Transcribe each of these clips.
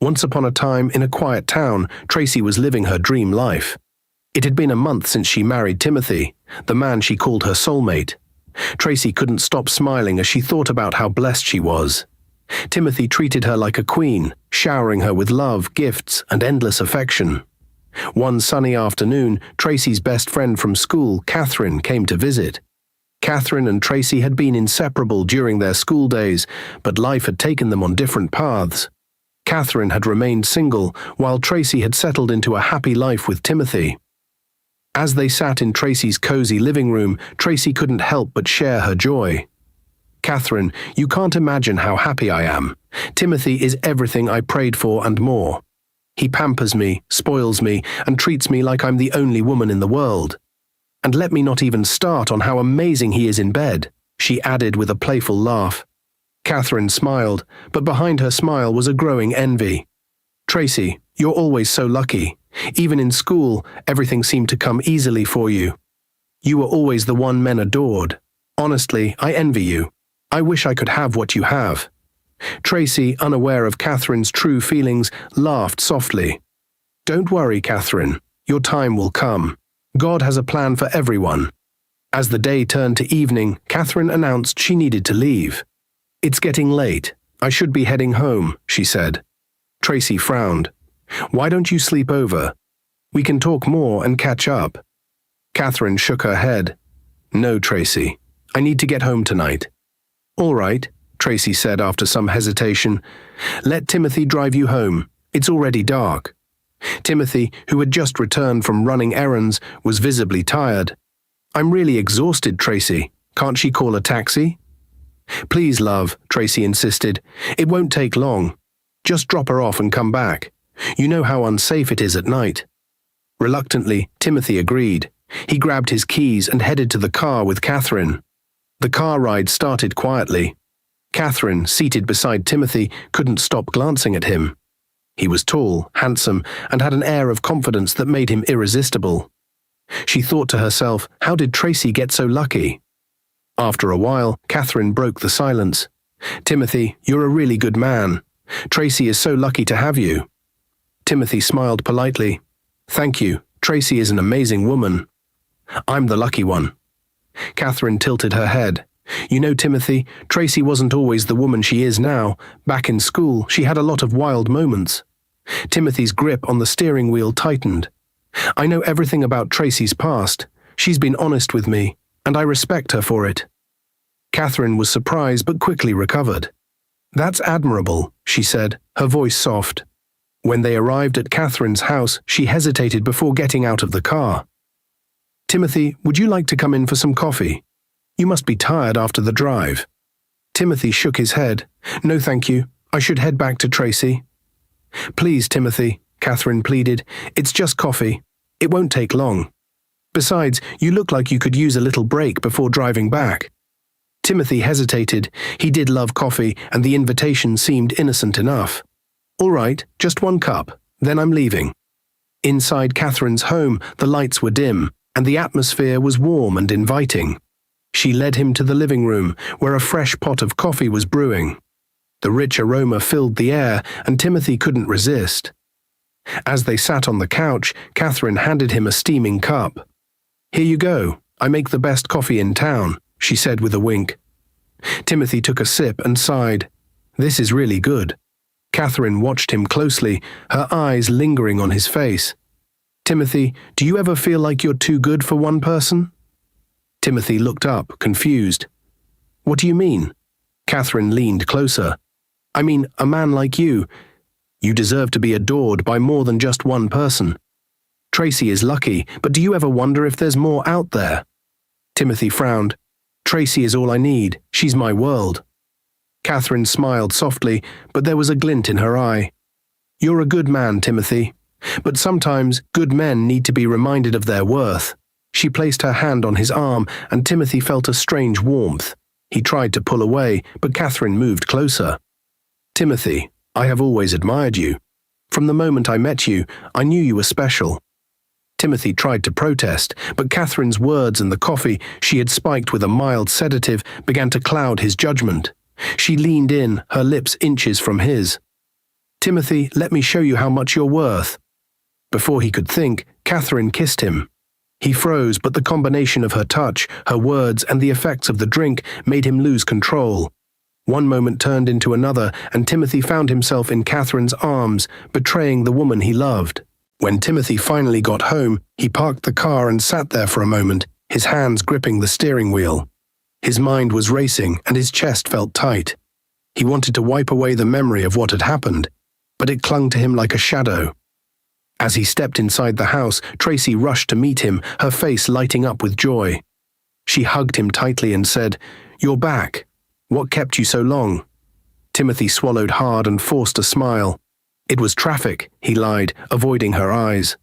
Once upon a time, in a quiet town, Tracy was living her dream life. It had been a month since she married Timothy, the man she called her soulmate. Tracy couldn't stop smiling as she thought about how blessed she was. Timothy treated her like a queen, showering her with love, gifts, and endless affection. One sunny afternoon, Tracy's best friend from school, Catherine, came to visit. Catherine and Tracy had been inseparable during their school days, but life had taken them on different paths. Catherine had remained single, while Tracy had settled into a happy life with Timothy. As they sat in Tracy's cozy living room, Tracy couldn't help but share her joy. "Catherine, you can't imagine how happy I am. Timothy is everything I prayed for and more. He pampers me, spoils me, and treats me like I'm the only woman in the world. And let me not even start on how amazing he is in bed," she added with a playful laugh. Catherine smiled, but behind her smile was a growing envy. "Tracy, you're always so lucky. Even in school, everything seemed to come easily for you. You were always the one men adored. Honestly, I envy you. I wish I could have what you have." Tracy, unaware of Catherine's true feelings, laughed softly. "Don't worry, Catherine. Your time will come. God has a plan for everyone." As the day turned to evening, Catherine announced she needed to leave. "It's getting late. I should be heading home," she said. Tracy frowned. "Why don't you sleep over? We can talk more and catch up." Catherine shook her head. "No, Tracy. I need to get home tonight." "All right," Tracy said after some hesitation. "Let Timothy drive you home. It's already dark." Timothy, who had just returned from running errands, was visibly tired. "I'm really exhausted, Tracy. Can't she call a taxi?" "Please, love," Tracy insisted. "It won't take long. Just drop her off and come back. You know how unsafe it is at night." Reluctantly, Timothy agreed. He grabbed his keys and headed to the car with Catherine. The car ride started quietly. Catherine, seated beside Timothy, couldn't stop glancing at him. He was tall, handsome, and had an air of confidence that made him irresistible. She thought to herself, how did Tracy get so lucky? After a while, Catherine broke the silence. "Timothy, you're a really good man. Tracy is so lucky to have you." Timothy smiled politely. "Thank you. Tracy is an amazing woman." "I'm the lucky one." Catherine tilted her head. "You know, Timothy, Tracy wasn't always the woman she is now. Back in school, she had a lot of wild moments." Timothy's grip on the steering wheel tightened. "I know everything about Tracy's past. She's been honest with me, and I respect her for it." Catherine was surprised but quickly recovered. "That's admirable," she said, her voice soft. When they arrived at Catherine's house, she hesitated before getting out of the car. "Timothy, would you like to come in for some coffee? You must be tired after the drive." Timothy shook his head. "No, thank you. I should head back to Tracy." "Please, Timothy," Catherine pleaded. "It's just coffee. It won't take long. Besides, you look like you could use a little break before driving back." Timothy hesitated. He did love coffee, and the invitation seemed innocent enough. "All right, just one cup, then I'm leaving." Inside Catherine's home, the lights were dim, and the atmosphere was warm and inviting. She led him to the living room, where a fresh pot of coffee was brewing. The rich aroma filled the air, and Timothy couldn't resist. As they sat on the couch, Catherine handed him a steaming cup. "Here you go. I make the best coffee in town," she said with a wink. Timothy took a sip and sighed. "This is really good." Catherine watched him closely, her eyes lingering on his face. "Timothy, do you ever feel like you're too good for one person?" Timothy looked up, confused. "What do you mean?" Catherine leaned closer. "I mean, a man like you. You deserve to be adored by more than just one person. Tracy is lucky, but do you ever wonder if there's more out there?" Timothy frowned. "Tracy is all I need. She's my world." Catherine smiled softly, but there was a glint in her eye. "You're a good man, Timothy. But sometimes good men need to be reminded of their worth." She placed her hand on his arm, and Timothy felt a strange warmth. He tried to pull away, but Catherine moved closer. "Timothy, I have always admired you. From the moment I met you, I knew you were special." Timothy tried to protest, but Catherine's words and the coffee she had spiked with a mild sedative began to cloud his judgment. She leaned in, her lips inches from his. "Timothy, let me show you how much you're worth." Before he could think, Catherine kissed him. He froze, but the combination of her touch, her words, and the effects of the drink made him lose control. One moment turned into another, and Timothy found himself in Catherine's arms, betraying the woman he loved. When Timothy finally got home, he parked the car and sat there for a moment, his hands gripping the steering wheel. His mind was racing, and his chest felt tight. He wanted to wipe away the memory of what had happened, but it clung to him like a shadow. As he stepped inside the house, Tracy rushed to meet him, her face lighting up with joy. She hugged him tightly and said, "You're back. What kept you so long?" Timothy swallowed hard and forced a smile. "It was traffic," he lied, avoiding her eyes.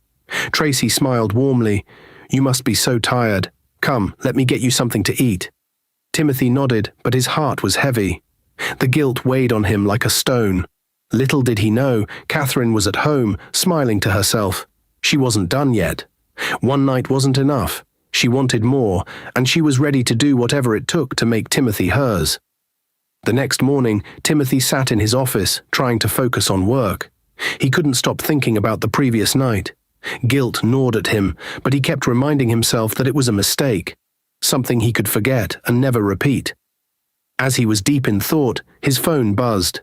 Tracy smiled warmly. "You must be so tired. Come, let me get you something to eat." Timothy nodded, but his heart was heavy. The guilt weighed on him like a stone. Little did he know, Catherine was at home, smiling to herself. She wasn't done yet. One night wasn't enough. She wanted more, and she was ready to do whatever it took to make Timothy hers. The next morning, Timothy sat in his office, trying to focus on work. He couldn't stop thinking about the previous night. Guilt gnawed at him, but he kept reminding himself that it was a mistake, something he could forget and never repeat. As he was deep in thought, his phone buzzed.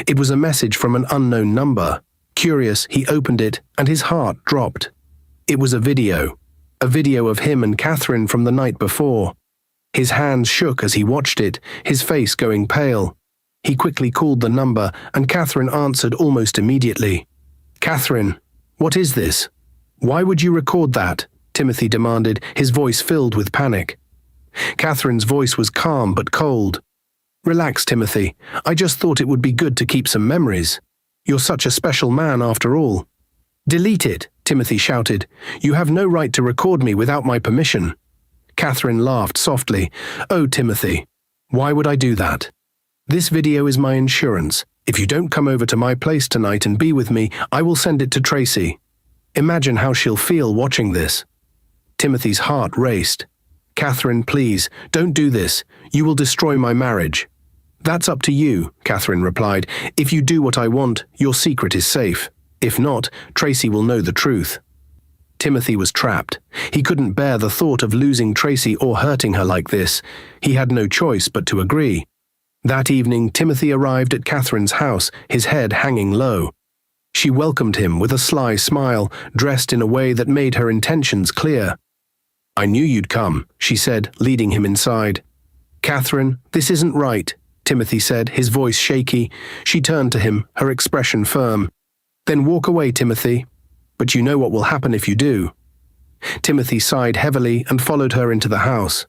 It was a message from an unknown number. Curious, he opened it, and his heart dropped. It was a video of him and Catherine from the night before. His hands shook as he watched it, his face going pale. He quickly called the number, and Catherine answered almost immediately. "Catherine, what is this? Why would you record that?" Timothy demanded, his voice filled with panic. Catherine's voice was calm but cold. "Relax, Timothy. I just thought it would be good to keep some memories. You're such a special man after all." "Delete it," Timothy shouted. "You have no right to record me without my permission." Catherine laughed softly. "Oh, Timothy, why would I do that? This video is my insurance. If you don't come over to my place tonight and be with me, I will send it to Tracy. Imagine how she'll feel watching this." Timothy's heart raced. "Catherine, please, don't do this. You will destroy my marriage." "That's up to you," Catherine replied. "If you do what I want, your secret is safe. If not, Tracy will know the truth." Timothy was trapped. He couldn't bear the thought of losing Tracy or hurting her like this. He had no choice but to agree. That evening, Timothy arrived at Catherine's house, his head hanging low. She welcomed him with a sly smile, dressed in a way that made her intentions clear. "I knew you'd come," she said, leading him inside. "Catherine, this isn't right," Timothy said, his voice shaky. She turned to him, her expression firm. "Then walk away, Timothy. But you know what will happen if you do." Timothy sighed heavily and followed her into the house.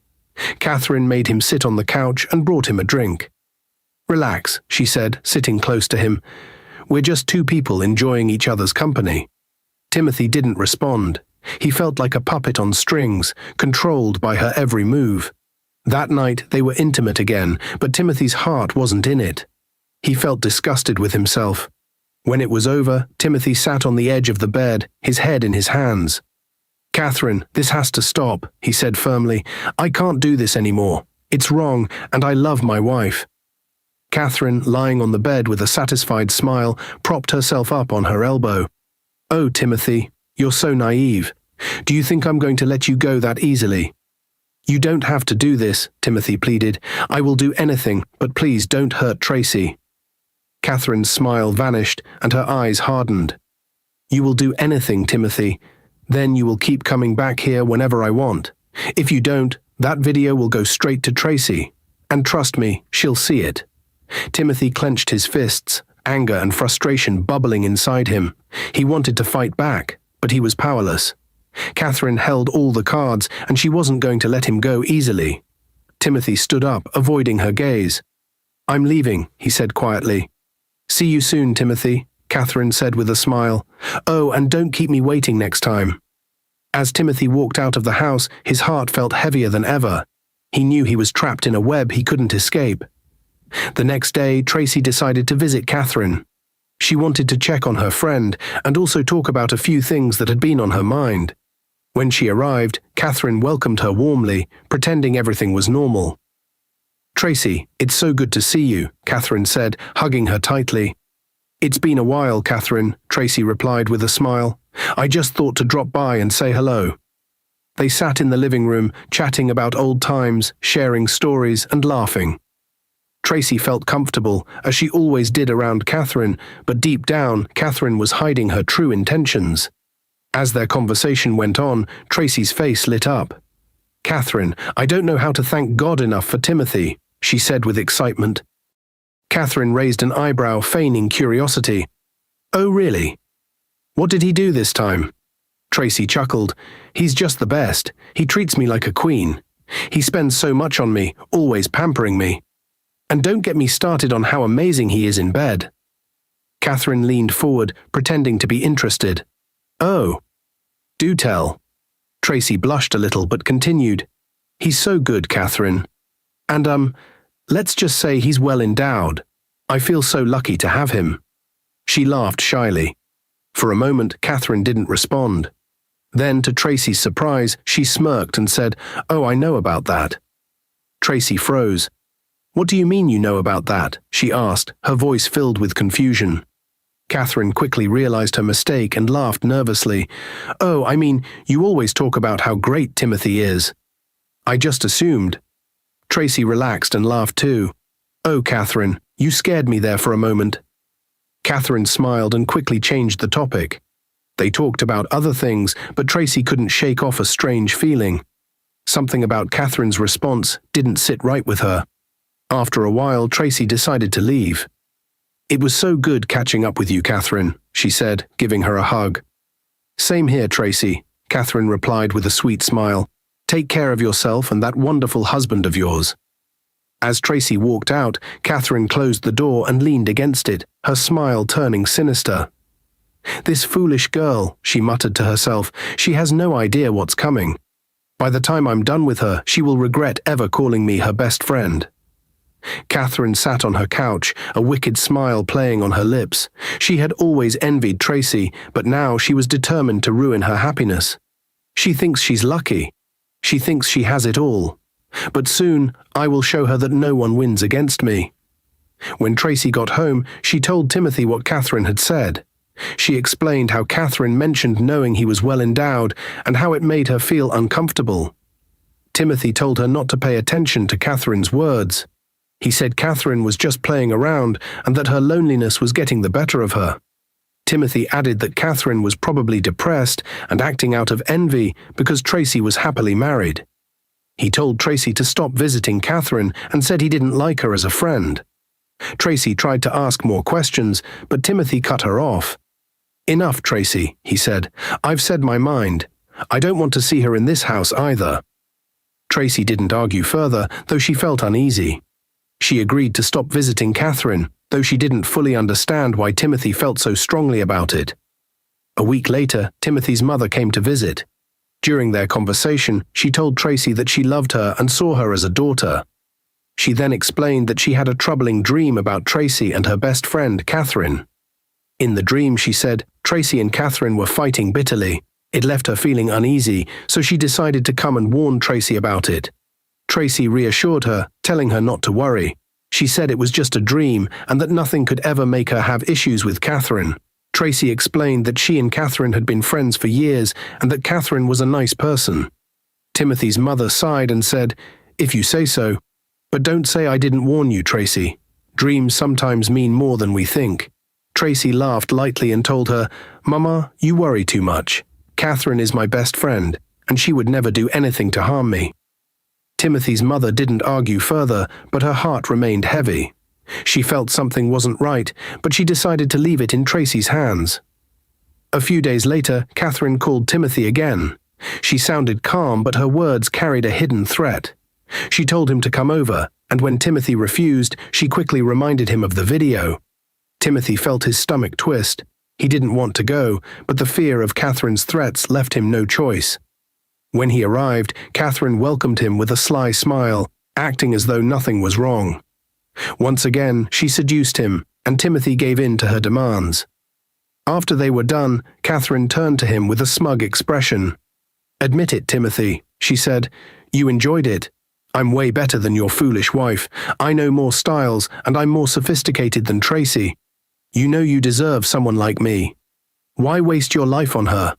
Catherine made him sit on the couch and brought him a drink. "Relax," she said, sitting close to him. "We're just two people enjoying each other's company." Timothy didn't respond. He felt like a puppet on strings, controlled by her every move. That night they were intimate again, but Timothy's heart wasn't in it. He felt disgusted with himself. When it was over, Timothy sat on the edge of the bed, his head in his hands. "Catherine, this has to stop," he said firmly. "I can't do this anymore. It's wrong, and I love my wife." Catherine, lying on the bed with a satisfied smile, propped herself up on her elbow. "Oh, Timothy, you're so naive. Do you think I'm going to let you go that easily?" "You don't have to do this," Timothy pleaded. "I will do anything, but please don't hurt Tracy." Catherine's smile vanished, and her eyes hardened. "You will do anything, Timothy. Then you will keep coming back here whenever I want. If you don't, that video will go straight to Tracy. And trust me, she'll see it." Timothy clenched his fists, anger and frustration bubbling inside him. He wanted to fight back, but he was powerless. Catherine held all the cards, and she wasn't going to let him go easily. Timothy stood up, avoiding her gaze. "I'm leaving," he said quietly. "See you soon, Timothy," Catherine said with a smile. "Oh, and don't keep me waiting next time." As Timothy walked out of the house, his heart felt heavier than ever. He knew he was trapped in a web he couldn't escape. The next day, Tracy decided to visit Catherine. She wanted to check on her friend and also talk about a few things that had been on her mind. When she arrived, Catherine welcomed her warmly, pretending everything was normal. "Tracy, it's so good to see you," Catherine said, hugging her tightly. "It's been a while, Catherine," Tracy replied with a smile. "I just thought to drop by and say hello." They sat in the living room, chatting about old times, sharing stories and laughing. Tracy felt comfortable, as she always did around Catherine, but deep down, Catherine was hiding her true intentions. As their conversation went on, Tracy's face lit up. "Catherine, I don't know how to thank God enough for Timothy," she said with excitement. Catherine raised an eyebrow, feigning curiosity. "Oh, really? What did he do this time?" Tracy chuckled. "He's just the best. He treats me like a queen. He spends so much on me, always pampering me. And don't get me started on how amazing he is in bed." Catherine leaned forward, pretending to be interested. "Oh, do tell." Tracy blushed a little but continued. "He's so good, Catherine. And, let's just say he's well endowed. I feel so lucky to have him." She laughed shyly. For a moment, Catherine didn't respond. Then, to Tracy's surprise, she smirked and said, "Oh, I know about that." Tracy froze. "What do you mean you know about that?" she asked, her voice filled with confusion. Catherine quickly realized her mistake and laughed nervously. "Oh, I mean, you always talk about how great Timothy is." "I just assumed." Tracy relaxed and laughed too. "Oh, Catherine, you scared me there for a moment." Catherine smiled and quickly changed the topic. They talked about other things, but Tracy couldn't shake off a strange feeling. Something about Catherine's response didn't sit right with her. After a while, Tracy decided to leave. "It was so good catching up with you, Catherine," she said, giving her a hug. "Same here, Tracy," Catherine replied with a sweet smile. "Take care of yourself and that wonderful husband of yours." As Tracy walked out, Catherine closed the door and leaned against it, her smile turning sinister. "This foolish girl," she muttered to herself. "She has no idea what's coming. By the time I'm done with her, she will regret ever calling me her best friend." Catherine sat on her couch, a wicked smile playing on her lips. She had always envied Tracy, but now she was determined to ruin her happiness. She thinks she's lucky. She thinks she has it all. But soon, I will show her that no one wins against me. When Tracy got home, she told Timothy what Catherine had said. She explained how Catherine mentioned knowing he was well endowed and how it made her feel uncomfortable. Timothy told her not to pay attention to Catherine's words. He said Catherine was just playing around and that her loneliness was getting the better of her. Timothy added that Catherine was probably depressed and acting out of envy because Tracy was happily married. He told Tracy to stop visiting Catherine and said he didn't like her as a friend. Tracy tried to ask more questions, but Timothy cut her off. "Enough, Tracy," he said. "I've said my mind. I don't want to see her in this house either." Tracy didn't argue further, though she felt uneasy. She agreed to stop visiting Catherine, though she didn't fully understand why Timothy felt so strongly about it. A week later, Timothy's mother came to visit. During their conversation, she told Tracy that she loved her and saw her as a daughter. She then explained that she had a troubling dream about Tracy and her best friend, Catherine. In the dream, she said, Tracy and Catherine were fighting bitterly. It left her feeling uneasy, so she decided to come and warn Tracy about it. Tracy reassured her, telling her not to worry. She said it was just a dream and that nothing could ever make her have issues with Catherine. Tracy explained that she and Catherine had been friends for years and that Catherine was a nice person. Timothy's mother sighed and said, "If you say so. But don't say I didn't warn you, Tracy. Dreams sometimes mean more than we think." Tracy laughed lightly and told her, "Mama, you worry too much. Catherine is my best friend, and she would never do anything to harm me." Timothy's mother didn't argue further, but her heart remained heavy. She felt something wasn't right, but she decided to leave it in Tracy's hands. A few days later, Catherine called Timothy again. She sounded calm, but her words carried a hidden threat. She told him to come over, and when Timothy refused, she quickly reminded him of the video. Timothy felt his stomach twist. He didn't want to go, but the fear of Catherine's threats left him no choice. When he arrived, Catherine welcomed him with a sly smile, acting as though nothing was wrong. Once again, she seduced him, and Timothy gave in to her demands. After they were done, Catherine turned to him with a smug expression. "Admit it, Timothy," she said. "You enjoyed it. I'm way better than your foolish wife. I know more styles, and I'm more sophisticated than Tracy." You know you deserve someone like me. Why waste your life on her?"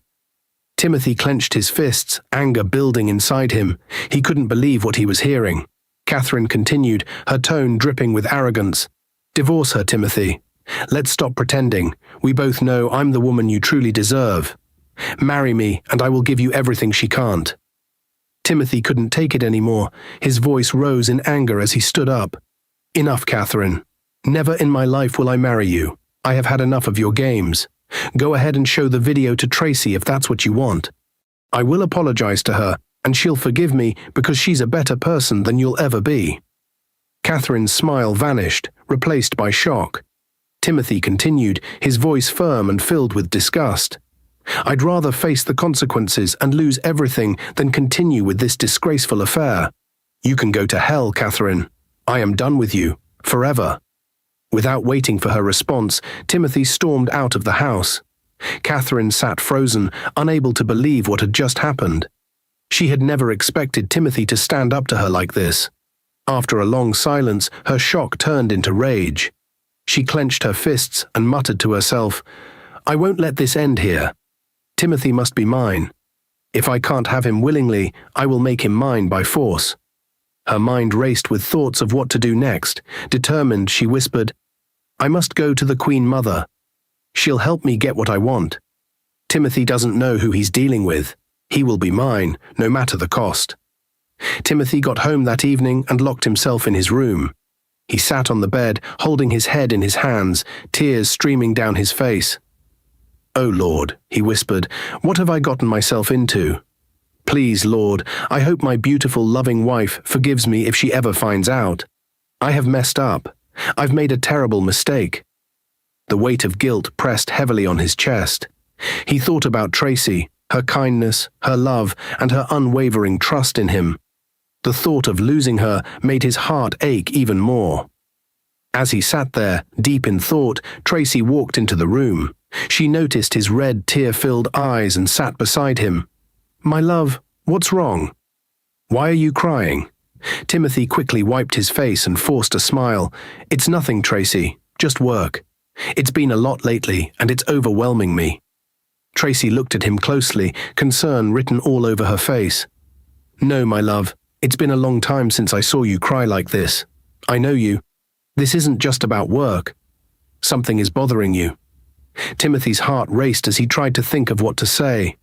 Timothy clenched his fists, anger building inside him. He couldn't believe what he was hearing. Catherine continued, her tone dripping with arrogance. "Divorce her, Timothy. Let's stop pretending. We both know I'm the woman you truly deserve. Marry me, and I will give you everything she can't." Timothy couldn't take it anymore. His voice rose in anger as he stood up. "Enough, Catherine. Never in my life will I marry you. I have had enough of your games. Go ahead and show the video to Tracy if that's what you want. I will apologize to her, and she'll forgive me because she's a better person than you'll ever be." Catherine's smile vanished, replaced by shock. Timothy continued, his voice firm and filled with disgust. "I'd rather face the consequences and lose everything than continue with this disgraceful affair. You can go to hell, Catherine. I am done with you, forever." Without waiting for her response, Timothy stormed out of the house. Catherine sat frozen, unable to believe what had just happened. She had never expected Timothy to stand up to her like this. After a long silence, her shock turned into rage. She clenched her fists and muttered to herself, "I won't let this end here. Timothy must be mine. If I can't have him willingly, I will make him mine by force." Her mind raced with thoughts of what to do next. Determined, she whispered, "I must go to the Queen Mother. She'll help me get what I want. Timothy doesn't know who he's dealing with. He will be mine, no matter the cost." Timothy got home that evening and locked himself in his room. He sat on the bed, holding his head in his hands, tears streaming down his face. "Oh Lord," he whispered, "what have I gotten myself into? Please, Lord, I hope my beautiful, loving wife forgives me if she ever finds out. I have messed up. I've made a terrible mistake." The weight of guilt pressed heavily on his chest. He thought about Tracy, her kindness, her love, and her unwavering trust in him. The thought of losing her made his heart ache even more. As he sat there, deep in thought, Tracy walked into the room. She noticed his red, tear-filled eyes and sat beside him. "My love, what's wrong? Why are you crying?" Timothy quickly wiped his face and forced a smile. "It's nothing, Tracy, just work. It's been a lot lately, and it's overwhelming me." Tracy looked at him closely, concern written all over her face. "No, my love. It's been a long time since I saw you cry like this. I know you. This isn't just about work. Something is bothering you." Timothy's heart raced as he tried to think of what to say.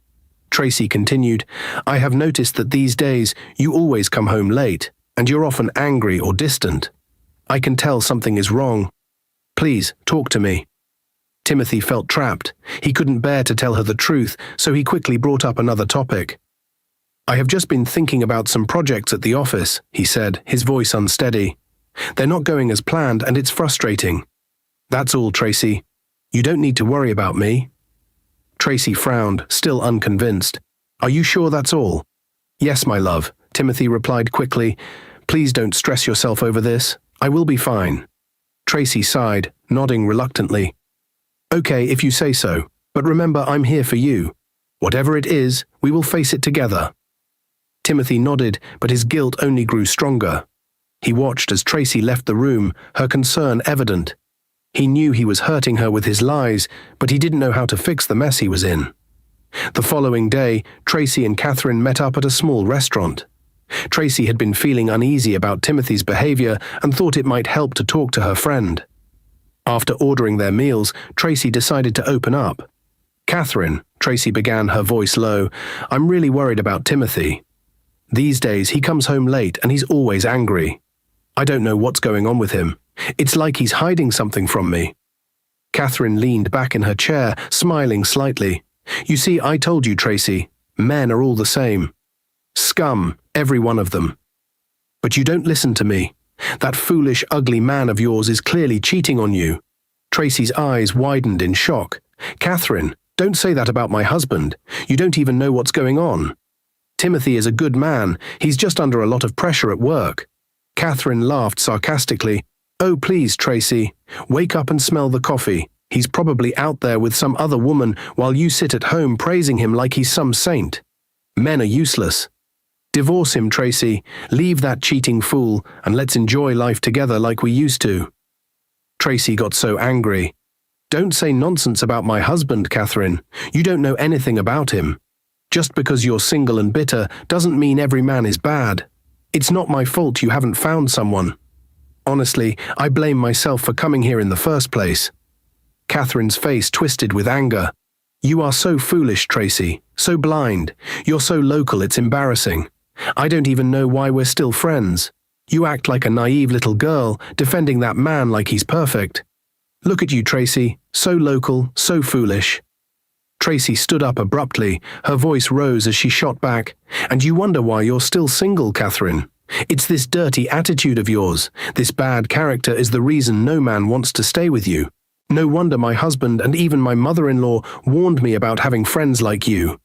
Tracy continued, "I have noticed that these days you always come home late, and you're often angry or distant. I can tell something is wrong. Please, talk to me." Timothy felt trapped. He couldn't bear to tell her the truth, so he quickly brought up another topic. "I have just been thinking about some projects at the office," he said, his voice unsteady. "They're not going as planned, and it's frustrating. That's all, Tracy. You don't need to worry about me." Tracy frowned, still unconvinced. "Are you sure that's all?" "Yes, my love," Timothy replied quickly. "Please don't stress yourself over this. I will be fine." Tracy sighed, nodding reluctantly. "Okay, if you say so, but remember I'm here for you. Whatever it is, we will face it together." Timothy nodded, but his guilt only grew stronger. He watched as Tracy left the room, her concern evident. He knew he was hurting her with his lies, but he didn't know how to fix the mess he was in. The following day, Tracy and Catherine met up at a small restaurant. Tracy had been feeling uneasy about Timothy's behavior and thought it might help to talk to her friend. After ordering their meals, Tracy decided to open up. "Catherine," Tracy began, her voice low, "I'm really worried about Timothy. These days he comes home late and he's always angry. I don't know what's going on with him. It's like he's hiding something from me." Catherine leaned back in her chair, smiling slightly. "You see, I told you, Tracy, men are all the same. Scum, every one of them. But you don't listen to me. That foolish, ugly man of yours is clearly cheating on you." Tracy's eyes widened in shock. "Catherine, don't say that about my husband. You don't even know what's going on. Timothy is a good man. He's just under a lot of pressure at work." Catherine laughed sarcastically. "Oh, please, Tracy. Wake up and smell the coffee. He's probably out there with some other woman while you sit at home praising him like he's some saint. Men are useless. Divorce him, Tracy. Leave that cheating fool, and let's enjoy life together like we used to." Tracy got so angry. Don't say nonsense about my husband, Catherine. You don't know anything about him. Just because you're single and bitter doesn't mean every man is bad. It's not my fault you haven't found someone. Honestly, I blame myself for coming here in the first place. Catherine's face twisted with anger. You are so foolish, Tracy. So blind. You're so local, it's embarrassing. I don't even know why we're still friends. You act like a naive little girl, defending that man like he's perfect. Look at you, Tracy. So local, so foolish. Tracy stood up abruptly. Her voice rose as she shot back. And you wonder why you're still single, Catherine. It's this dirty attitude of yours. This bad character is the reason no man wants to stay with you. No wonder my husband and even my mother-in-law warned me about having friends like you.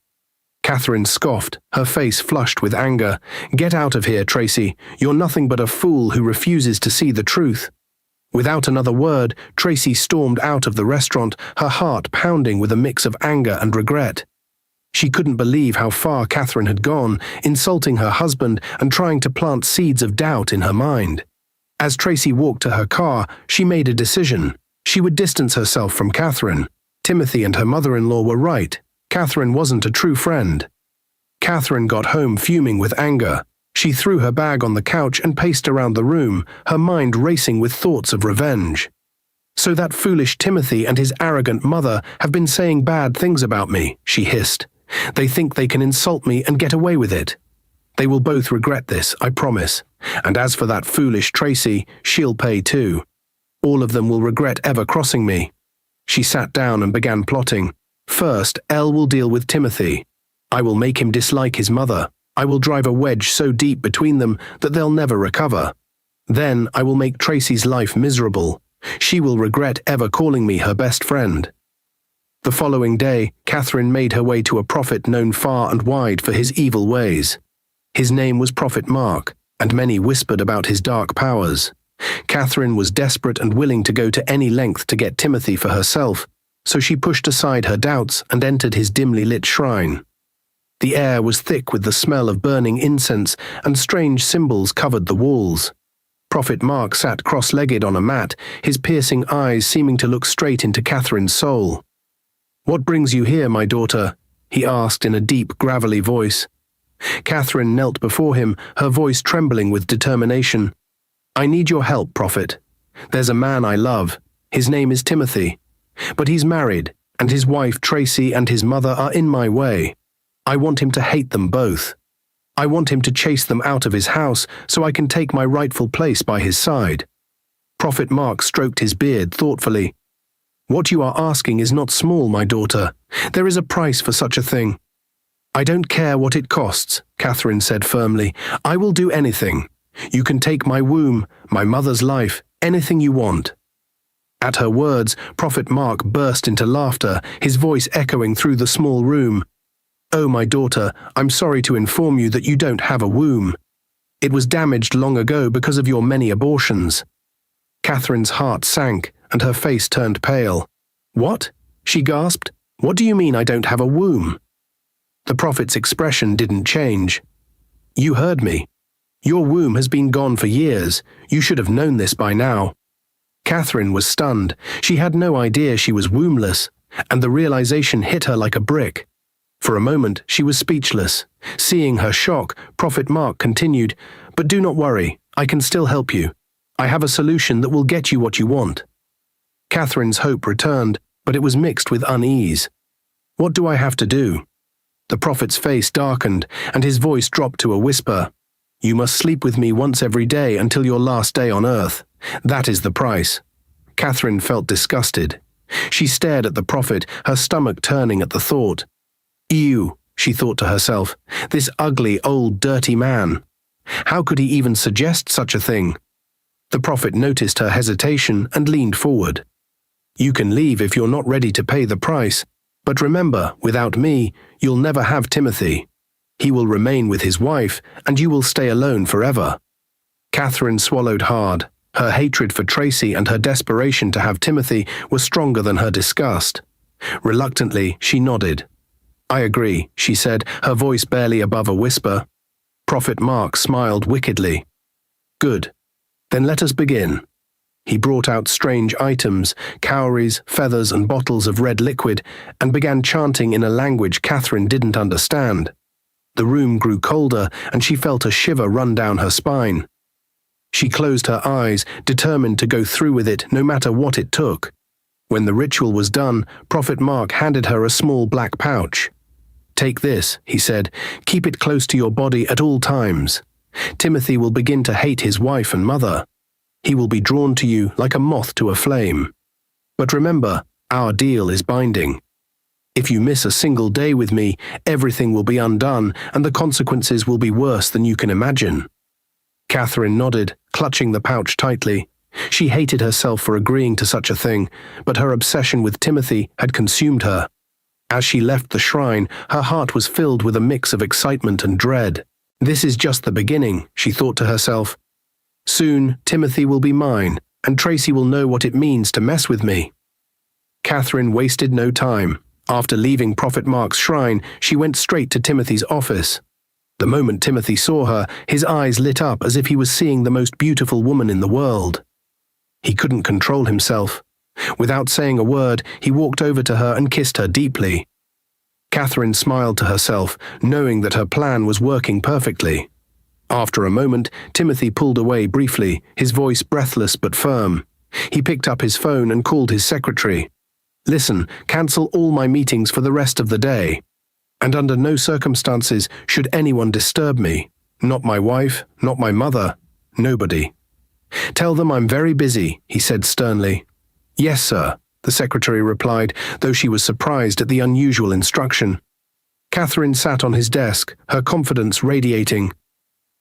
Catherine scoffed, her face flushed with anger. Get out of here, Tracy. You're nothing but a fool who refuses to see the truth. Without another word, Tracy stormed out of the restaurant, her heart pounding with a mix of anger and regret. She couldn't believe how far Catherine had gone, insulting her husband and trying to plant seeds of doubt in her mind. As Tracy walked to her car, she made a decision. She would distance herself from Catherine. Timothy and her mother-in-law were right. Catherine wasn't a true friend. Catherine got home fuming with anger. She threw her bag on the couch and paced around the room, her mind racing with thoughts of revenge. So that foolish Timothy and his arrogant mother have been saying bad things about me, she hissed. They think they can insult me and get away with it. They will both regret this, I promise. And as for that foolish Tracy, she'll pay too. All of them will regret ever crossing me. She sat down and began plotting. First, Elle will deal with Timothy. I will make him dislike his mother. I will drive a wedge so deep between them that they'll never recover. Then I will make Tracy's life miserable. She will regret ever calling me her best friend. The following day, Catherine made her way to a prophet known far and wide for his evil ways. His name was Prophet Mark, and many whispered about his dark powers. Catherine was desperate and willing to go to any length to get Timothy for herself, so she pushed aside her doubts and entered his dimly lit shrine. The air was thick with the smell of burning incense, and strange symbols covered the walls. Prophet Mark sat cross-legged on a mat, his piercing eyes seeming to look straight into Catherine's soul. "What brings you here, my daughter?" he asked in a deep, gravelly voice. Catherine knelt before him, her voice trembling with determination. "I need your help, Prophet. There's a man I love. His name is Timothy. But he's married, and his wife Tracy and his mother are in my way. I want him to hate them both. I want him to chase them out of his house so I can take my rightful place by his side." Prophet Mark stroked his beard thoughtfully. "What you are asking is not small, my daughter. There is a price for such a thing." "I don't care what it costs," Catherine said firmly. "I will do anything. You can take my womb, my mother's life, anything you want." At her words, Prophet Mark burst into laughter, his voice echoing through the small room. "Oh, my daughter, I'm sorry to inform you that you don't have a womb. It was damaged long ago because of your many abortions." Catherine's heart sank, and her face turned pale. "What?" she gasped. "What do you mean I don't have a womb?" The prophet's expression didn't change. "You heard me. Your womb has been gone for years. You should have known this by now." Catherine was stunned. She had no idea she was wombless, and the realization hit her like a brick. For a moment, she was speechless. Seeing her shock, Prophet Mark continued, "But do not worry, I can still help you. I have a solution that will get you what you want." Catherine's hope returned, but it was mixed with unease. "What do I have to do?" The prophet's face darkened, and his voice dropped to a whisper. "You must sleep with me once every day until your last day on earth. That is the price." Catherine felt disgusted. She stared at the prophet, her stomach turning at the thought. "Ew," she thought to herself, "this ugly, old, dirty man. How could he even suggest such a thing?" The prophet noticed her hesitation and leaned forward. "You can leave if you're not ready to pay the price, but remember, without me, you'll never have Timothy. He will remain with his wife, and you will stay alone forever." Catherine swallowed hard. Her hatred for Tracy and her desperation to have Timothy were stronger than her disgust. Reluctantly, she nodded. "I agree," she said, her voice barely above a whisper. Prophet Mark smiled wickedly. "Good. Then let us begin." He brought out strange items, cowries, feathers, and bottles of red liquid, and began chanting in a language Catherine didn't understand. The room grew colder, and she felt a shiver run down her spine. She closed her eyes, determined to go through with it no matter what it took. When the ritual was done, Prophet Mark handed her a small black pouch. "Take this," he said. "Keep it close to your body at all times. Timothy will begin to hate his wife and mother. He will be drawn to you like a moth to a flame. But remember, our deal is binding. If you miss a single day with me, everything will be undone, and the consequences will be worse than you can imagine." Catherine nodded, clutching the pouch tightly. She hated herself for agreeing to such a thing, but her obsession with Timothy had consumed her. As she left the shrine, her heart was filled with a mix of excitement and dread. This is just the beginning, she thought to herself. Soon, Timothy will be mine, and Tracy will know what it means to mess with me. Catherine wasted no time. After leaving Prophet Mark's shrine, she went straight to Timothy's office. The moment Timothy saw her, his eyes lit up as if he was seeing the most beautiful woman in the world. He couldn't control himself. Without saying a word, he walked over to her and kissed her deeply. Catherine smiled to herself, knowing that her plan was working perfectly. After a moment, Timothy pulled away briefly, his voice breathless but firm. He picked up his phone and called his secretary. "Listen, cancel all my meetings for the rest of the day. And under no circumstances should anyone disturb me. Not my wife, not my mother, nobody. Tell them I'm very busy," he said sternly. "Yes, sir," the secretary replied, though she was surprised at the unusual instruction. Catherine sat on his desk, her confidence radiating.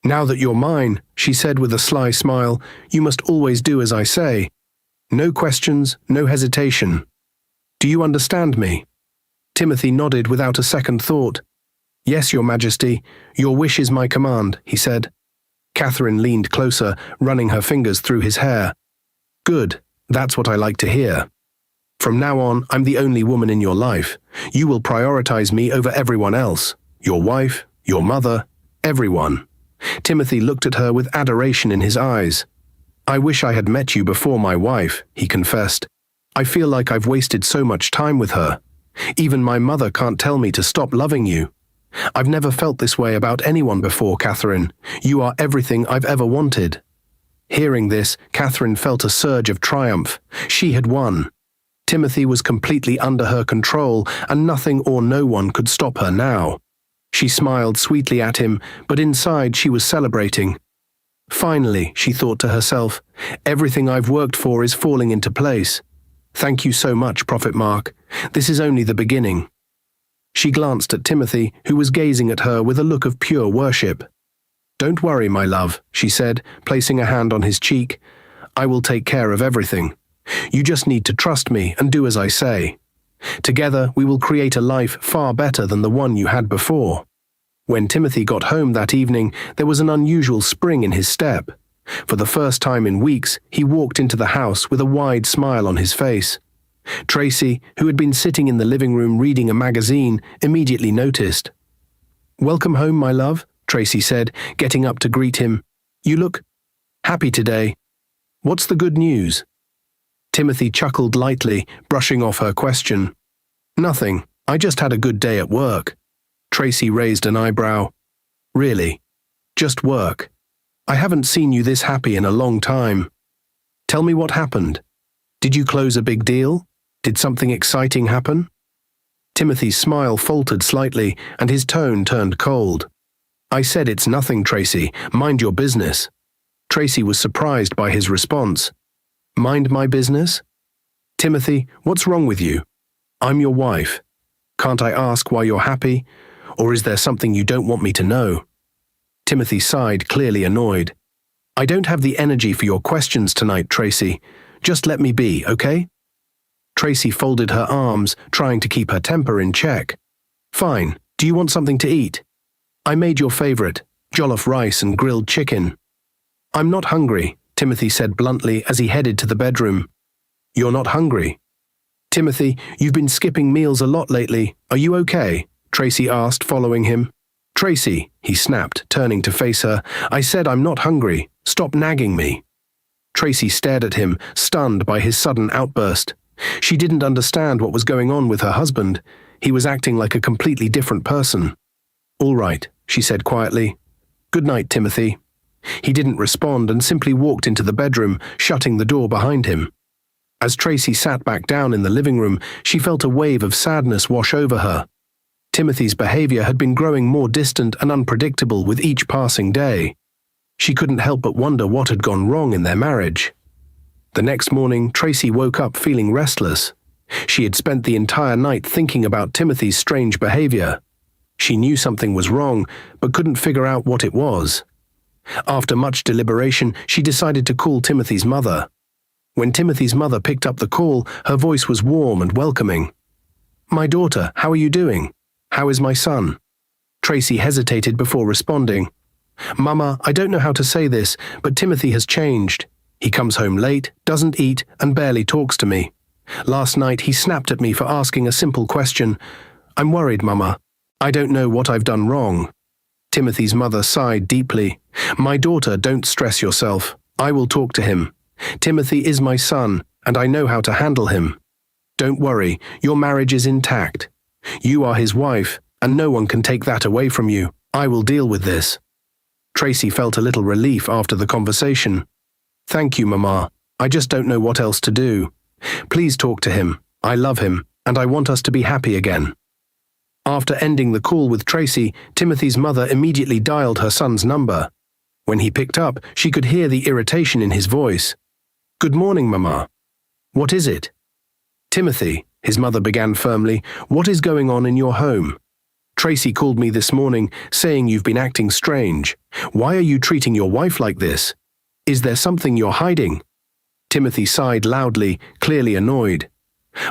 "Now that you're mine," she said with a sly smile, "you must always do as I say. No questions, no hesitation. Do you understand me?" Timothy nodded without a second thought. "Yes, Your Majesty, your wish is my command," he said. Catherine leaned closer, running her fingers through his hair. "Good, that's what I like to hear. From now on, I'm the only woman in your life. You will prioritize me over everyone else. Your wife, your mother, everyone." Timothy looked at her with adoration in his eyes. "I wish I had met you before my wife," he confessed. "I feel like I've wasted so much time with her. Even my mother can't tell me to stop loving you. I've never felt this way about anyone before, Catherine. You are everything I've ever wanted." Hearing this, Catherine felt a surge of triumph. She had won. Timothy was completely under her control, and nothing or no one could stop her now. She smiled sweetly at him, but inside she was celebrating. "Finally," she thought to herself, "everything I've worked for is falling into place. Thank you so much, Prophet Mark. This is only the beginning." She glanced at Timothy, who was gazing at her with a look of pure worship. "Don't worry, my love," she said, placing a hand on his cheek. "I will take care of everything. You just need to trust me and do as I say. Together, we will create a life far better than the one you had before." When Timothy got home that evening, there was an unusual spring in his step. For the first time in weeks, he walked into the house with a wide smile on his face. Tracy, who had been sitting in the living room reading a magazine, immediately noticed. "Welcome home, my love," Tracy said, getting up to greet him. "You look happy today. What's the good news?" Timothy chuckled lightly, brushing off her question. "Nothing. I just had a good day at work." Tracy raised an eyebrow. "Really? Just work? I haven't seen you this happy in a long time. Tell me what happened. Did you close a big deal? Did something exciting happen?" Timothy's smile faltered slightly, and his tone turned cold. "I said it's nothing, Tracy. Mind your business." Tracy was surprised by his response. "Mind my business? Timothy, what's wrong with you? I'm your wife. Can't I ask why you're happy? Or is there something you don't want me to know?" Timothy sighed, clearly annoyed. "I don't have the energy for your questions tonight, Tracy. Just let me be, okay?" Tracy folded her arms, trying to keep her temper in check. "Fine. Do you want something to eat? I made your favorite, jollof rice and grilled chicken." "I'm not hungry," Timothy said bluntly as he headed to the bedroom. "You're not hungry?" "Timothy, you've been skipping meals a lot lately. Are you okay?" Tracy asked, following him. "Tracy," he snapped, turning to face her, "I said I'm not hungry. Stop nagging me." Tracy stared at him, stunned by his sudden outburst. She didn't understand what was going on with her husband. He was acting like a completely different person. "All right," she said quietly. "Good night, Timothy." He didn't respond and simply walked into the bedroom, shutting the door behind him. As Tracy sat back down in the living room, she felt a wave of sadness wash over her. Timothy's behavior had been growing more distant and unpredictable with each passing day. She couldn't help but wonder what had gone wrong in their marriage. The next morning, Tracy woke up feeling restless. She had spent the entire night thinking about Timothy's strange behavior. She knew something was wrong, but couldn't figure out what it was. After much deliberation, she decided to call Timothy's mother. When Timothy's mother picked up the call, her voice was warm and welcoming. "My daughter, how are you doing? How is my son?" Tracy hesitated before responding. "Mama, I don't know how to say this, but Timothy has changed. He comes home late, doesn't eat, and barely talks to me. Last night he snapped at me for asking a simple question. I'm worried, Mama. I don't know what I've done wrong." Timothy's mother sighed deeply. "My daughter, don't stress yourself. I will talk to him. Timothy is my son, and I know how to handle him. Don't worry, your marriage is intact. You are his wife, and no one can take that away from you. I will deal with this." Tracy felt a little relief after the conversation. "Thank you, Mama. I just don't know what else to do. Please talk to him. I love him, and I want us to be happy again." After ending the call with Tracy, Timothy's mother immediately dialed her son's number. When he picked up, she could hear the irritation in his voice. "Good morning, Mama." "What is it?" "Timothy," his mother began firmly, "what is going on in your home? Tracy called me this morning, saying you've been acting strange. Why are you treating your wife like this? Is there something you're hiding?" Timothy sighed loudly, clearly annoyed.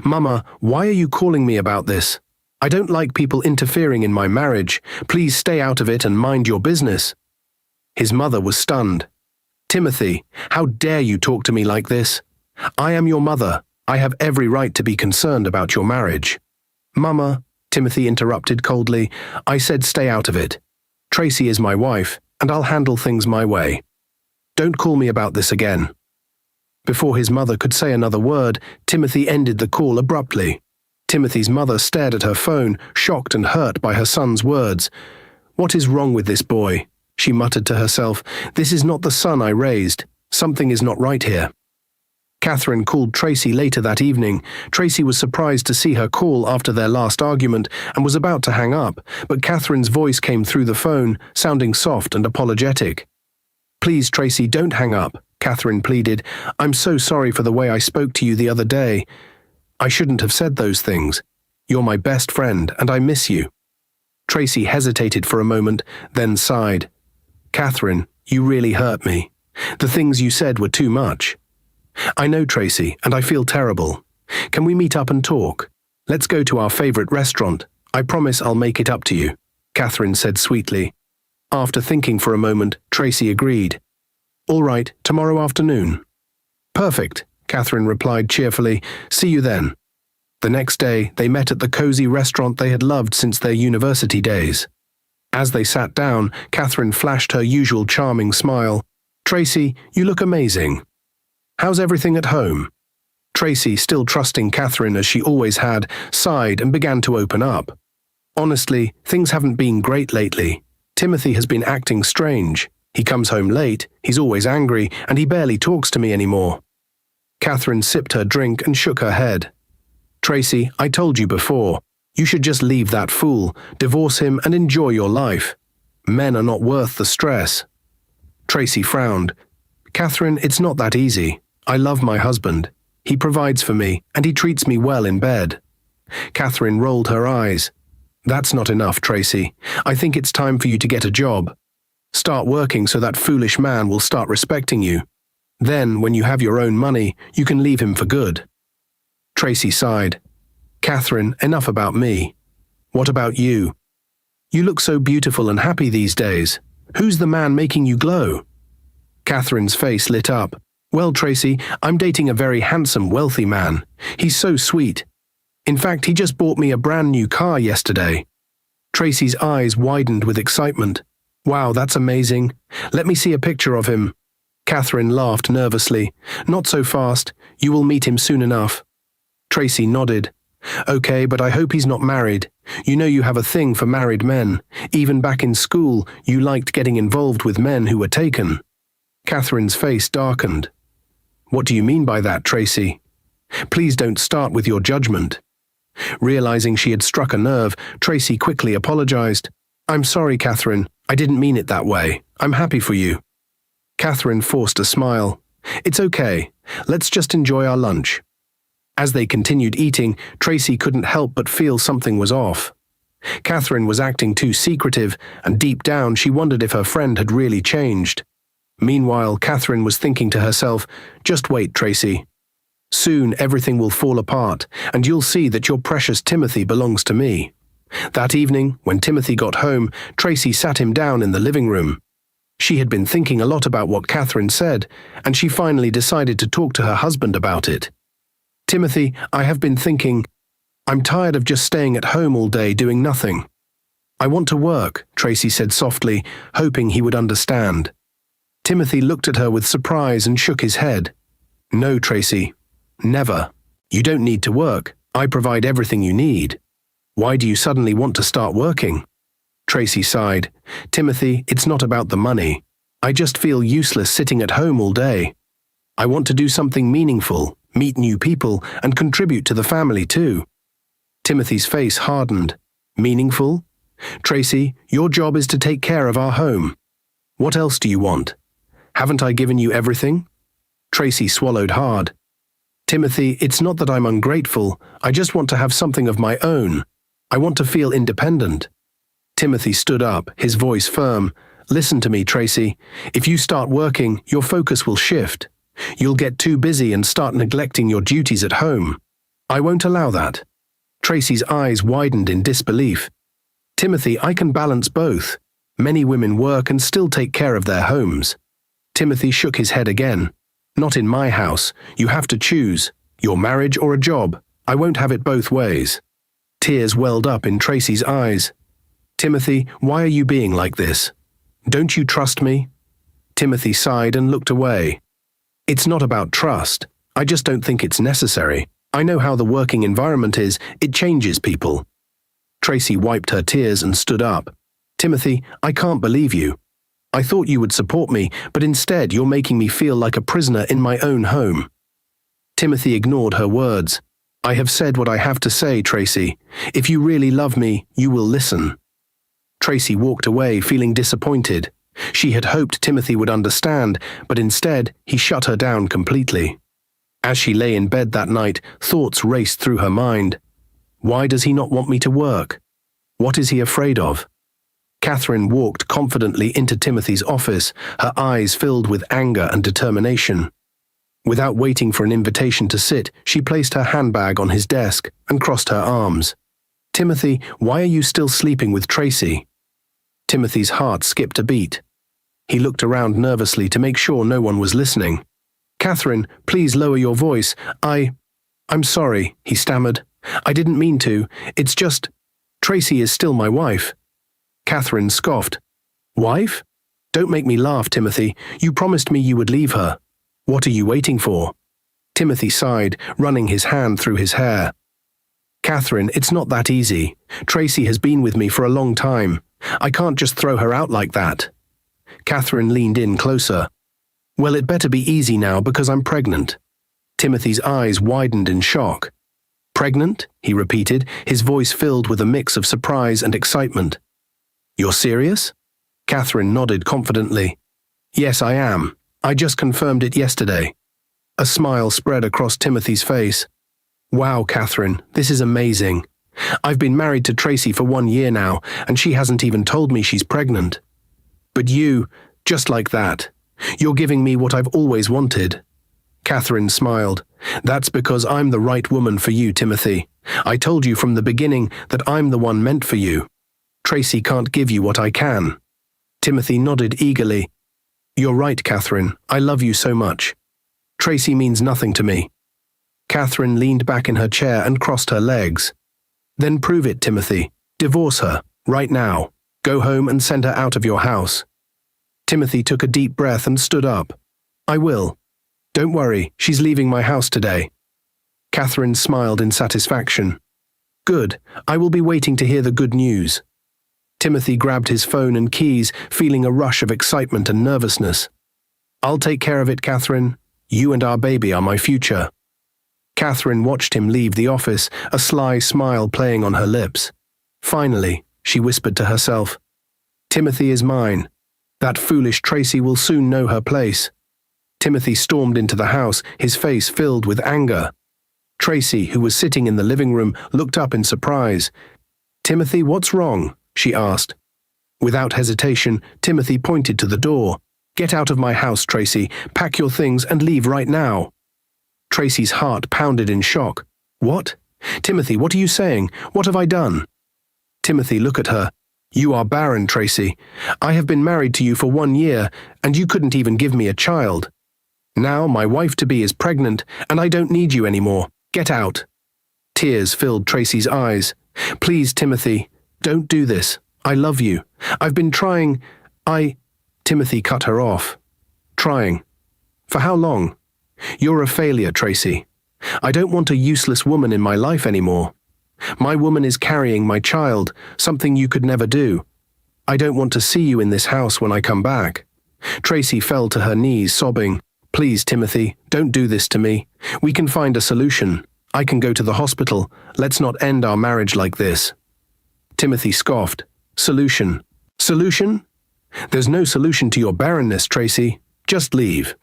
"Mama, why are you calling me about this? I don't like people interfering in my marriage. Please stay out of it and mind your business." His mother was stunned. "Timothy, how dare you talk to me like this? I am your mother. I have every right to be concerned about your marriage." "Mama," Timothy interrupted coldly, "I said stay out of it. Tracy is my wife, and I'll handle things my way. Don't call me about this again." Before his mother could say another word, Timothy ended the call abruptly. Timothy's mother stared at her phone, shocked and hurt by her son's words. "What is wrong with this boy?" she muttered to herself. "This is not the son I raised. Something is not right here." Catherine called Tracy later that evening. Tracy was surprised to see her call after their last argument and was about to hang up, but Catherine's voice came through the phone, sounding soft and apologetic. "Please, Tracy, don't hang up," Catherine pleaded. "I'm so sorry for the way I spoke to you the other day. I shouldn't have said those things. You're my best friend, and I miss you." Tracy hesitated for a moment, then sighed. "Catherine, you really hurt me. The things you said were too much." "I know, Tracy, and I feel terrible. Can we meet up and talk? Let's go to our favorite restaurant. I promise I'll make it up to you," Catherine said sweetly. After thinking for a moment, Tracy agreed. "All right, tomorrow afternoon." "Perfect," Catherine replied cheerfully. "See you then." The next day, they met at the cozy restaurant they had loved since their university days. As they sat down, Catherine flashed her usual charming smile. "Tracy, you look amazing. How's everything at home?" Tracy, still trusting Catherine as she always had, sighed and began to open up. "Honestly, things haven't been great lately. Timothy has been acting strange. He comes home late, he's always angry, and he barely talks to me anymore." Catherine sipped her drink and shook her head. "Tracy, I told you before. You should just leave that fool, divorce him, and enjoy your life. Men are not worth the stress." Tracy frowned. "Catherine, it's not that easy. I love my husband. He provides for me, and he treats me well in bed." Catherine rolled her eyes. "That's not enough, Tracy. I think it's time for you to get a job. Start working so that foolish man will start respecting you. Then, when you have your own money, you can leave him for good." Tracy sighed. "Catherine, enough about me. What about you? You look so beautiful and happy these days. Who's the man making you glow?" Catherine's face lit up. "Well, Tracy, I'm dating a very handsome, wealthy man. He's so sweet. In fact, he just bought me a brand new car yesterday." Tracy's eyes widened with excitement. "Wow, that's amazing. Let me see a picture of him." Catherine laughed nervously. Not so fast. You will meet him soon enough. Tracy nodded. Okay, but I hope he's not married. You know you have a thing for married men. Even back in school, you liked getting involved with men who were taken. Catherine's face darkened. What do you mean by that, Tracy? Please don't start with your judgment. Realizing she had struck a nerve, Tracy quickly apologized. I'm sorry, Catherine. I didn't mean it that way. I'm happy for you. Catherine forced a smile. It's okay. Let's just enjoy our lunch. As they continued eating, Tracy couldn't help but feel something was off. Catherine was acting too secretive, and deep down she wondered if her friend had really changed. Meanwhile, Catherine was thinking to herself, just wait, Tracy. Soon everything will fall apart, and you'll see that your precious Timothy belongs to me. That evening, when Timothy got home, Tracy sat him down in the living room. She had been thinking a lot about what Catherine said, and she finally decided to talk to her husband about it. Timothy, I have been thinking, I'm tired of just staying at home all day doing nothing. I want to work, Tracy said softly, hoping he would understand. Timothy looked at her with surprise and shook his head. No, Tracy. Never. You don't need to work. I provide everything you need. Why do you suddenly want to start working? Tracy sighed. Timothy, it's not about the money. I just feel useless sitting at home all day. I want to do something meaningful, meet new people, and contribute to the family too. Timothy's face hardened. Meaningful? Tracy, your job is to take care of our home. What else do you want? Haven't I given you everything? Tracy swallowed hard. Timothy, it's not that I'm ungrateful. I just want to have something of my own. I want to feel independent. Timothy stood up, his voice firm. Listen to me, Tracy. If you start working, your focus will shift. You'll get too busy and start neglecting your duties at home. I won't allow that. Tracy's eyes widened in disbelief. Timothy, I can balance both. Many women work and still take care of their homes. Timothy shook his head again. Not in my house. You have to choose. Your marriage or a job. I won't have it both ways. Tears welled up in Tracy's eyes. Timothy, why are you being like this? Don't you trust me? Timothy sighed and looked away. It's not about trust. I just don't think it's necessary. I know how the working environment is. It changes people. Tracy wiped her tears and stood up. Timothy, I can't believe you. I thought you would support me, but instead you're making me feel like a prisoner in my own home. Timothy ignored her words. I have said what I have to say, Tracy. If you really love me, you will listen. Tracy walked away, feeling disappointed. She had hoped Timothy would understand, but instead he shut her down completely. As she lay in bed that night, thoughts raced through her mind. Why does he not want me to work? What is he afraid of? Catherine walked confidently into Timothy's office, her eyes filled with anger and determination. Without waiting for an invitation to sit, she placed her handbag on his desk and crossed her arms. Timothy, why are you still sleeping with Tracy? Timothy's heart skipped a beat. He looked around nervously to make sure no one was listening. Catherine, please lower your voice. I'm sorry, he stammered. I didn't mean to. It's just, Tracy is still my wife. Catherine scoffed. Wife? Don't make me laugh, Timothy. You promised me you would leave her. What are you waiting for? Timothy sighed, running his hand through his hair. Catherine, it's not that easy. Tracy has been with me for a long time. I can't just throw her out like that. Catherine leaned in closer. Well, it better be easy now because I'm pregnant. Timothy's eyes widened in shock. Pregnant? He repeated, his voice filled with a mix of surprise and excitement. You're serious? Catherine nodded confidently. Yes, I am. I just confirmed it yesterday. A smile spread across Timothy's face. Wow, Catherine, this is amazing. I've been married to Tracy for 1 year now, and she hasn't even told me she's pregnant. But you, just like that, you're giving me what I've always wanted. Catherine smiled. That's because I'm the right woman for you, Timothy. I told you from the beginning that I'm the one meant for you. Tracy can't give you what I can. Timothy nodded eagerly. You're right, Catherine. I love you so much. Tracy means nothing to me. Catherine leaned back in her chair and crossed her legs. Then prove it, Timothy. Divorce her, right now. Go home and send her out of your house. Timothy took a deep breath and stood up. I will. Don't worry, she's leaving my house today. Catherine smiled in satisfaction. Good, I will be waiting to hear the good news. Timothy grabbed his phone and keys, feeling a rush of excitement and nervousness. I'll take care of it, Catherine. You and our baby are my future. Catherine watched him leave the office, a sly smile playing on her lips. Finally, she whispered to herself, Timothy is mine. That foolish Tracy will soon know her place. Timothy stormed into the house, his face filled with anger. Tracy, who was sitting in the living room, looked up in surprise. Timothy, what's wrong? She asked. Without hesitation, Timothy pointed to the door. Get out of my house, Tracy. Pack your things and leave right now. Tracy's heart pounded in shock. What? Timothy, what are you saying? What have I done? Timothy, look at her. You are barren, Tracy. I have been married to you for 1 year, and you couldn't even give me a child. Now my wife-to-be is pregnant, and I don't need you anymore. Get out. Tears filled Tracy's eyes. Please, Timothy, don't do this. I love you. I've been trying. Timothy cut her off. Trying. For how long? You're a failure, Tracy. I don't want a useless woman in my life anymore. My woman is carrying my child, something you could never do. I don't want to see you in this house when I come back. Tracy fell to her knees, sobbing. Please, Timothy, don't do this to me. We can find a solution. I can go to the hospital. Let's not end our marriage like this. Timothy scoffed. Solution? Solution? There's no solution to your barrenness, Tracy. Just leave.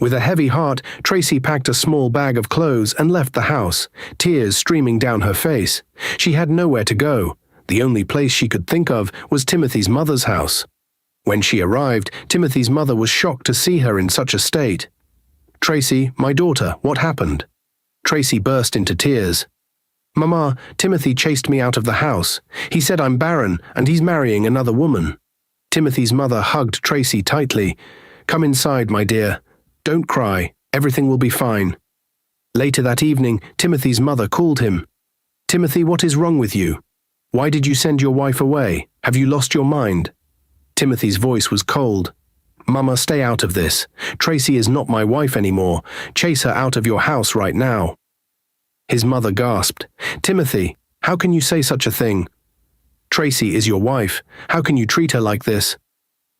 With a heavy heart, Tracy packed a small bag of clothes and left the house, tears streaming down her face. She had nowhere to go. The only place she could think of was Timothy's mother's house. When she arrived, Timothy's mother was shocked to see her in such a state. Tracy, my daughter, what happened? Tracy burst into tears. Mama, Timothy chased me out of the house. He said I'm barren and he's marrying another woman. Timothy's mother hugged Tracy tightly. Come inside, my dear. Don't cry. Everything will be fine. Later that evening, Timothy's mother called him. Timothy, what is wrong with you? Why did you send your wife away? Have you lost your mind? Timothy's voice was cold. Mama, stay out of this. Tracy is not my wife anymore. Chase her out of your house right now. His mother gasped. Timothy, how can you say such a thing? Tracy is your wife. How can you treat her like this?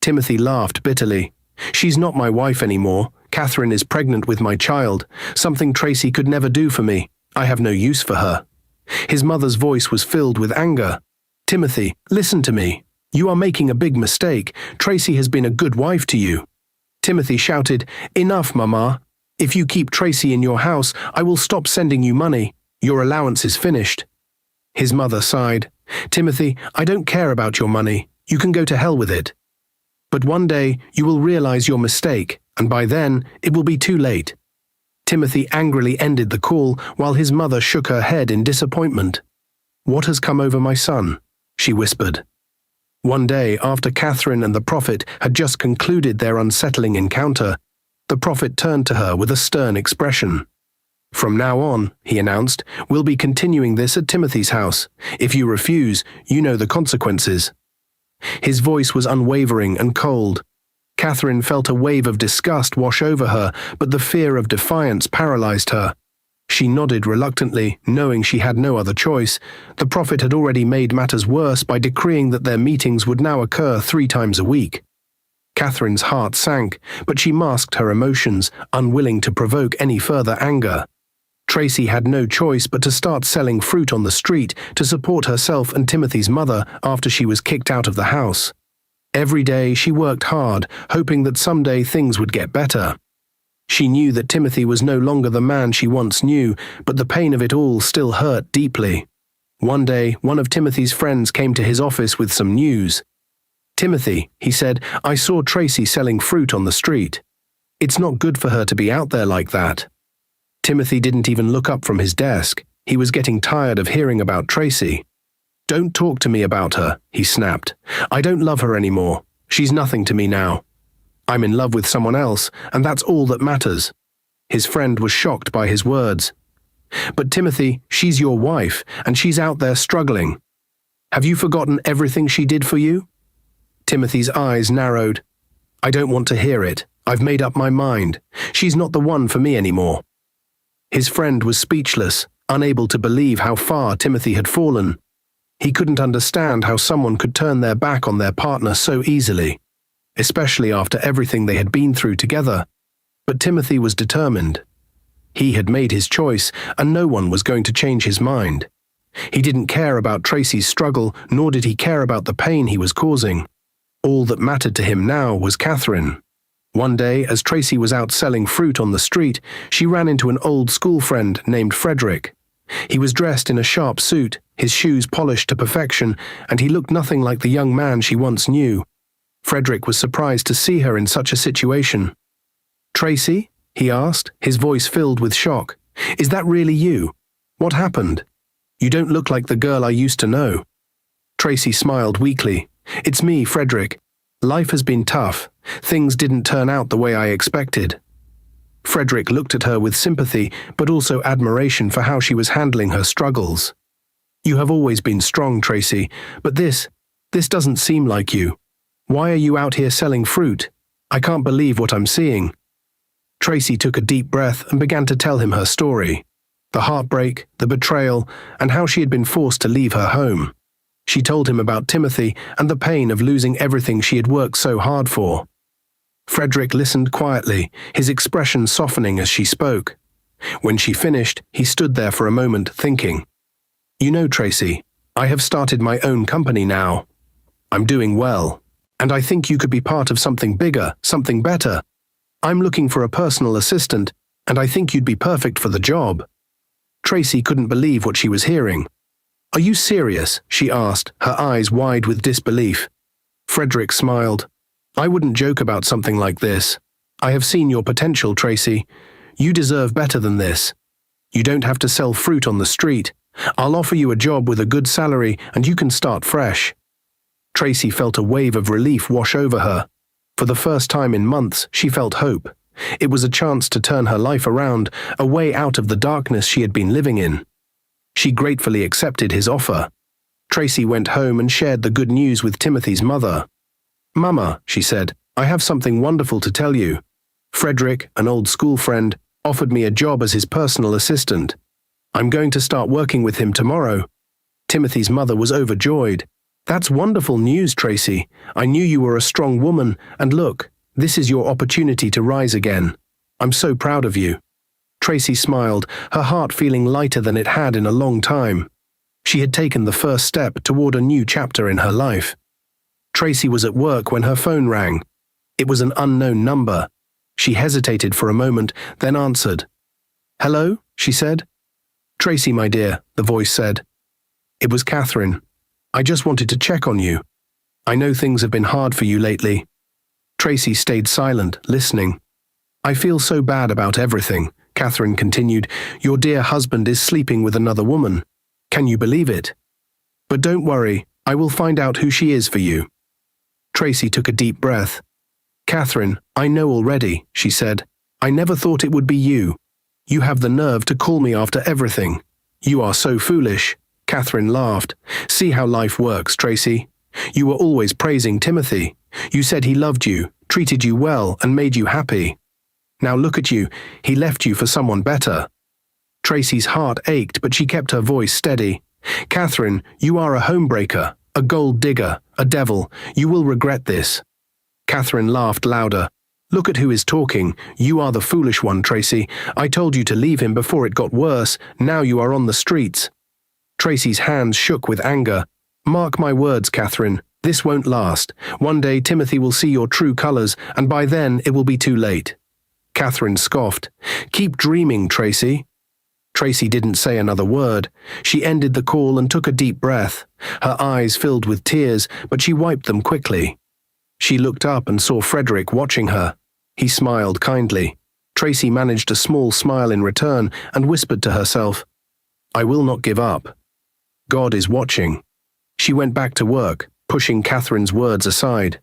Timothy laughed bitterly. She's not my wife anymore. Catherine is pregnant with my child, something Tracy could never do for me. I have no use for her. His mother's voice was filled with anger. Timothy, listen to me. You are making a big mistake. Tracy has been a good wife to you. Timothy shouted, Enough, Mama. If you keep Tracy in your house, I will stop sending you money. Your allowance is finished. His mother sighed. Timothy, I don't care about your money. You can go to hell with it. But one day you will realize your mistake, and by then it will be too late. Timothy angrily ended the call while his mother shook her head in disappointment. What has come over my son? She whispered. One day, after Catherine and the prophet had just concluded their unsettling encounter, the prophet turned to her with a stern expression. From now on, he announced, we'll be continuing this at Timothy's house. If you refuse, you know the consequences. His voice was unwavering and cold. Catherine felt a wave of disgust wash over her, but the fear of defiance paralyzed her. She nodded reluctantly, knowing she had no other choice. The prophet had already made matters worse by decreeing that their meetings would now occur 3 times a week. Catherine's heart sank, but she masked her emotions, unwilling to provoke any further anger. Tracy had no choice but to start selling fruit on the street to support herself and Timothy's mother after she was kicked out of the house. Every day she worked hard, hoping that someday things would get better. She knew that Timothy was no longer the man she once knew, but the pain of it all still hurt deeply. One day, one of Timothy's friends came to his office with some news. Timothy, he said, I saw Tracy selling fruit on the street. It's not good for her to be out there like that. Timothy didn't even look up from his desk. He was getting tired of hearing about Tracy. Don't talk to me about her, he snapped. I don't love her anymore. She's nothing to me now. I'm in love with someone else, and that's all that matters. His friend was shocked by his words. But Timothy, she's your wife, and she's out there struggling. Have you forgotten everything she did for you? Timothy's eyes narrowed. I don't want to hear it. I've made up my mind. She's not the one for me anymore." His friend was speechless, unable to believe how far Timothy had fallen. He couldn't understand how someone could turn their back on their partner so easily, especially after everything they had been through together. But Timothy was determined. He had made his choice, and no one was going to change his mind. He didn't care about Tracy's struggle, nor did he care about the pain he was causing. All that mattered to him now was Catherine. One day, as Tracy was out selling fruit on the street, she ran into an old school friend named Frederick. He was dressed in a sharp suit, his shoes polished to perfection, and he looked nothing like the young man she once knew. Frederick was surprised to see her in such a situation. "Tracy?" he asked, his voice filled with shock. "Is that really you? What happened? You don't look like the girl I used to know." Tracy smiled weakly. "It's me, Frederick. Life has been tough. Things didn't turn out the way I expected." Frederick looked at her with sympathy, but also admiration for how she was handling her struggles. "You have always been strong, Tracy, but this doesn't seem like you. Why are you out here selling fruit? I can't believe what I'm seeing." Tracy took a deep breath and began to tell him her story. The heartbreak, the betrayal, and how she had been forced to leave her home. She told him about Timothy and the pain of losing everything she had worked so hard for. Frederick listened quietly, his expression softening as she spoke. When she finished, he stood there for a moment thinking. "You know, Tracy, I have started my own company now. I'm doing well, and I think you could be part of something bigger, something better. I'm looking for a personal assistant, and I think you'd be perfect for the job." Tracy couldn't believe what she was hearing. "Are you serious?" she asked, her eyes wide with disbelief. Frederick smiled. "I wouldn't joke about something like this. I have seen your potential, Tracy. You deserve better than this. You don't have to sell fruit on the street. I'll offer you a job with a good salary and you can start fresh." Tracy felt a wave of relief wash over her. For the first time in months, she felt hope. It was a chance to turn her life around, a way out of the darkness she had been living in. She gratefully accepted his offer. Tracy went home and shared the good news with Timothy's mother. "Mama," she said, "I have something wonderful to tell you. Frederick, an old school friend, offered me a job as his personal assistant. I'm going to start working with him tomorrow." Timothy's mother was overjoyed. "That's wonderful news, Tracy. I knew you were a strong woman, and look, this is your opportunity to rise again. I'm so proud of you." Tracy smiled, her heart feeling lighter than it had in a long time. She had taken the first step toward a new chapter in her life. Tracy was at work when her phone rang. It was an unknown number. She hesitated for a moment, then answered. "Hello?" she said. "Tracy, my dear," the voice said. It was Catherine. "I just wanted to check on you. I know things have been hard for you lately." Tracy stayed silent, listening. "I feel so bad about everything," Catherine continued. "Your dear husband is sleeping with another woman. Can you believe it? But don't worry, I will find out who she is for you." Tracy took a deep breath. "Catherine, I know already," she said. "I never thought it would be you. You have the nerve to call me after everything. You are so foolish." Catherine laughed. "See how life works, Tracy. You were always praising Timothy. You said he loved you, treated you well, and made you happy. Now look at you, he left you for someone better." Tracy's heart ached, but she kept her voice steady. "Catherine, you are a homebreaker, a gold digger, a devil. You will regret this." Catherine laughed louder. "Look at who is talking. You are the foolish one, Tracy. I told you to leave him before it got worse. Now you are on the streets." Tracy's hands shook with anger. "Mark my words, Catherine. This won't last. One day Timothy will see your true colors, and by then it will be too late." Catherine scoffed. "Keep dreaming, Tracy." Tracy didn't say another word. She ended the call and took a deep breath. Her eyes filled with tears, but she wiped them quickly. She looked up and saw Frederick watching her. He smiled kindly. Tracy managed a small smile in return and whispered to herself, "I will not give up. God is watching." She went back to work, pushing Catherine's words aside.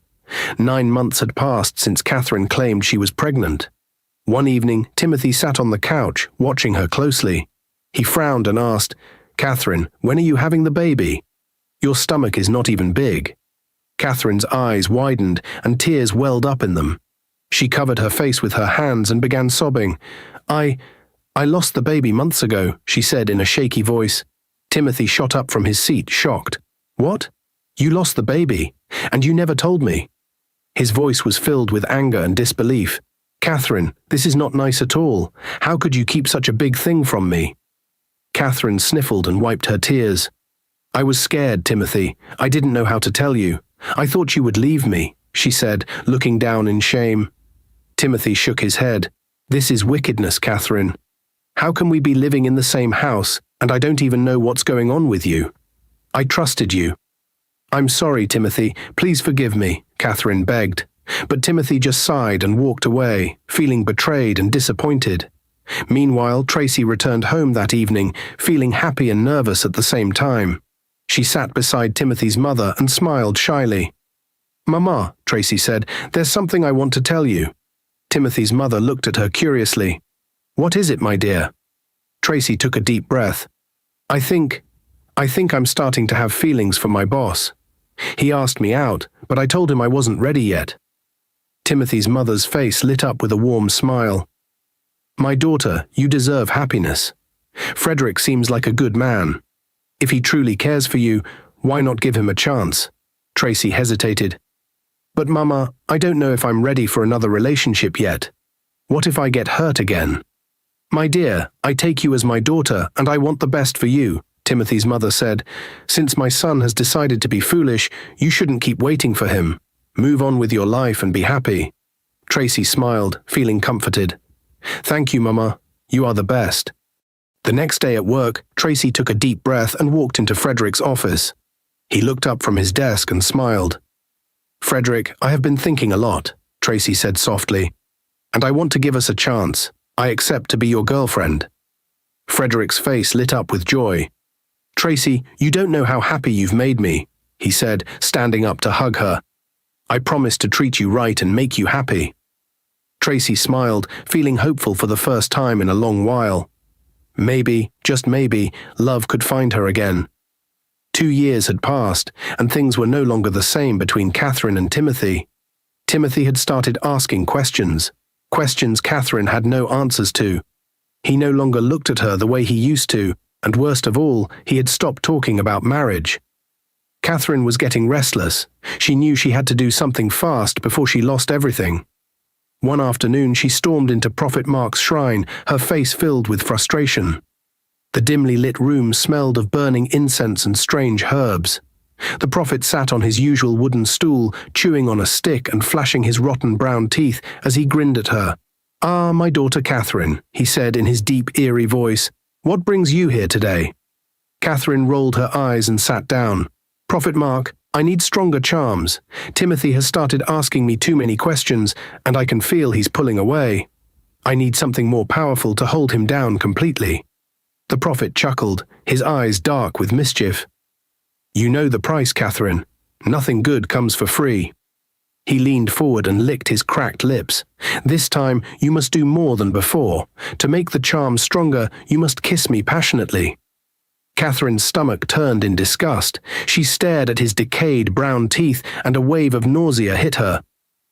9 months had passed since Catherine claimed she was pregnant. One evening, Timothy sat on the couch, watching her closely. He frowned and asked, "Catherine, when are you having the baby? Your stomach is not even big." Catherine's eyes widened and tears welled up in them. She covered her face with her hands and began sobbing. I lost the baby months ago, she said in a shaky voice. Timothy shot up from his seat, shocked. What? You lost the baby? And you never told me? His voice was filled with anger and disbelief. Catherine, this is not nice at all. How could you keep such a big thing from me? Catherine sniffled and wiped her tears. I was scared, Timothy. I didn't know how to tell you. I thought you would leave me, she said, looking down in shame. Timothy shook his head. This is wickedness, Catherine. How can we be living in the same house, and I don't even know what's going on with you? I trusted you. I'm sorry, Timothy. Please forgive me, Catherine begged. But Timothy just sighed and walked away, feeling betrayed and disappointed. Meanwhile, Tracy returned home that evening, feeling happy and nervous at the same time. She sat beside Timothy's mother and smiled shyly. Mama, Tracy said, there's something I want to tell you. Timothy's mother looked at her curiously. What is it, my dear? Tracy took a deep breath. I think I'm starting to have feelings for my boss. He asked me out, but I told him I wasn't ready yet. Timothy's mother's face lit up with a warm smile. My daughter, you deserve happiness. Frederick seems like a good man. If he truly cares for you, why not give him a chance? Tracy hesitated. But Mama, I don't know if I'm ready for another relationship yet. What if I get hurt again? My dear, I take you as my daughter and I want the best for you, Timothy's mother said. Since my son has decided to be foolish, you shouldn't keep waiting for him. Move on with your life and be happy. Tracy smiled, feeling comforted. Thank you, Mama. You are the best. The next day at work, Tracy took a deep breath and walked into Frederick's office. He looked up from his desk and smiled. Frederick, I have been thinking a lot, Tracy said softly. And I want to give us a chance. I accept to be your girlfriend. Frederick's face lit up with joy. Tracy, you don't know how happy you've made me, he said, standing up to hug her. I promise to treat you right and make you happy. Tracy smiled, feeling hopeful for the first time in a long while. Maybe, just maybe, love could find her again. 2 years had passed, and things were no longer the same between Catherine and Timothy. Timothy had started asking questions Catherine had no answers to. He no longer looked at her the way he used to, and worst of all, he had stopped talking about marriage. Catherine was getting restless. She knew she had to do something fast before she lost everything. One afternoon she stormed into Prophet Mark's shrine, her face filled with frustration. The dimly lit room smelled of burning incense and strange herbs. The prophet sat on his usual wooden stool, chewing on a stick and flashing his rotten brown teeth as he grinned at her. Ah, my daughter Catherine, he said in his deep, eerie voice, what brings you here today? Catherine rolled her eyes and sat down. Prophet Mark, I need stronger charms. Timothy has started asking me too many questions, and I can feel he's pulling away. I need something more powerful to hold him down completely. The prophet chuckled, his eyes dark with mischief. You know the price, Catherine. Nothing good comes for free. He leaned forward and licked his cracked lips. This time, you must do more than before. To make the charm stronger, you must kiss me passionately. Catherine's stomach turned in disgust. She stared at his decayed brown teeth, and a wave of nausea hit her.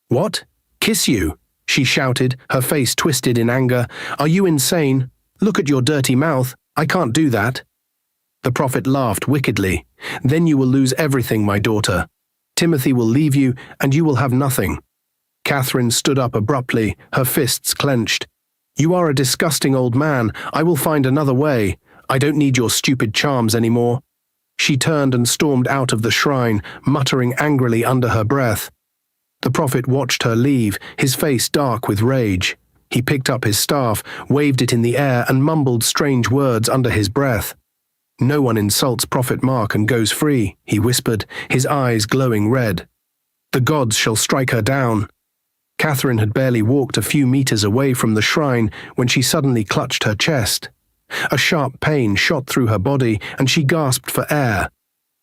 What? Kiss you? She shouted, her face twisted in anger. Are you insane? Look at your dirty mouth. I can't do that. The prophet laughed wickedly. Then you will lose everything, my daughter. Timothy will leave you, and you will have nothing. Catherine stood up abruptly, her fists clenched. You are a disgusting old man. I will find another way. I don't need your stupid charms anymore. She turned and stormed out of the shrine, muttering angrily under her breath. The prophet watched her leave, his face dark with rage. He picked up his staff, waved it in the air, and mumbled strange words under his breath. No one insults Prophet Mark and goes free, he whispered, his eyes glowing red. The gods shall strike her down. Catherine had barely walked a few meters away from the shrine when she suddenly clutched her chest. A sharp pain shot through her body, and she gasped for air.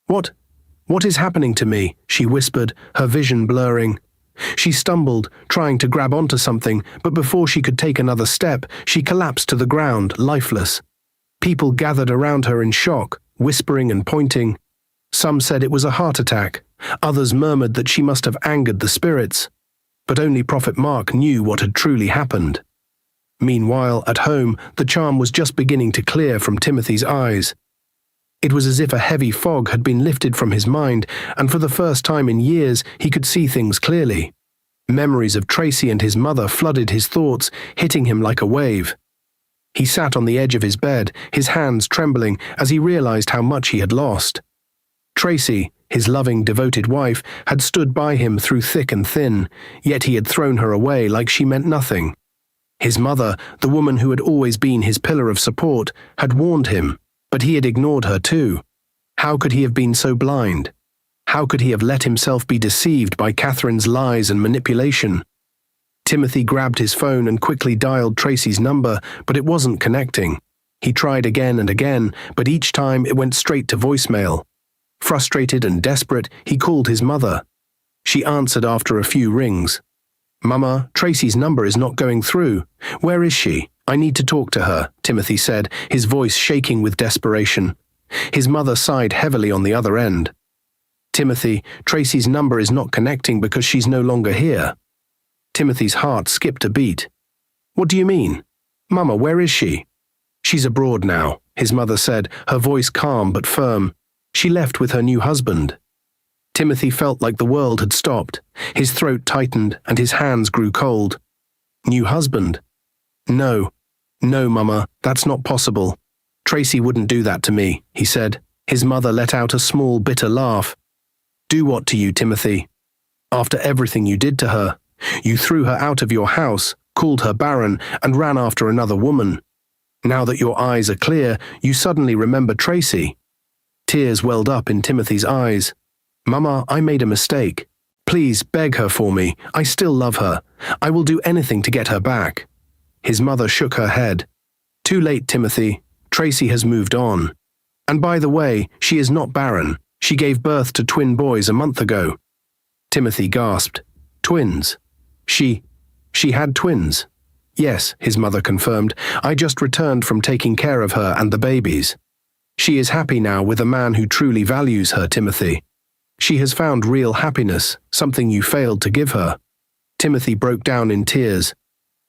What is happening to me? She whispered, her vision blurring. She stumbled, trying to grab onto something, but before she could take another step, she collapsed to the ground, lifeless. People gathered around her in shock, whispering and pointing. Some said it was a heart attack. Others murmured that she must have angered the spirits. but only Prophet Mark knew what had truly happened. Meanwhile, at home, the charm was just beginning to clear from Timothy's eyes. It was as if a heavy fog had been lifted from his mind, and for the first time in years he could see things clearly. Memories of Tracy and his mother flooded his thoughts, hitting him like a wave. He sat on the edge of his bed, his hands trembling as he realized how much he had lost. Tracy, his loving, devoted wife, had stood by him through thick and thin, yet he had thrown her away like she meant nothing. His mother, the woman who had always been his pillar of support, had warned him, but he had ignored her too. How could he have been so blind? How could he have let himself be deceived by Catherine's lies and manipulation? Timothy grabbed his phone and quickly dialed Tracy's number, but it wasn't connecting. He tried again and again, but each time it went straight to voicemail. Frustrated and desperate, he called his mother. She answered after a few rings. "Mama, Tracy's number is not going through. Where is she? I need to talk to her," Timothy said, his voice shaking with desperation. His mother sighed heavily on the other end. "Timothy, Tracy's number is not connecting because she's no longer here." Timothy's heart skipped a beat. "What do you mean? Mama, where is she?" "She's abroad now," his mother said, her voice calm but firm. "She left with her new husband." Timothy felt like the world had stopped. His throat tightened and his hands grew cold. "New husband?" No, Mama, that's not possible. Tracy wouldn't do that to me," he said. His mother let out a small, bitter laugh. "Do what to you, Timothy? After everything you did to her, you threw her out of your house, called her barren, and ran after another woman. Now that your eyes are clear, you suddenly remember Tracy." Tears welled up in Timothy's eyes. "Mama, I made a mistake. Please beg her for me. I still love her. I will do anything to get her back." His mother shook her head. "Too late, Timothy. Tracy has moved on. And by the way, she is not barren. She gave birth to twin boys a month ago." Timothy gasped. "Twins? She had twins?" "Yes," his mother confirmed. "I just returned from taking care of her and the babies. She is happy now with a man who truly values her, Timothy. She has found real happiness, something you failed to give her." Timothy broke down in tears.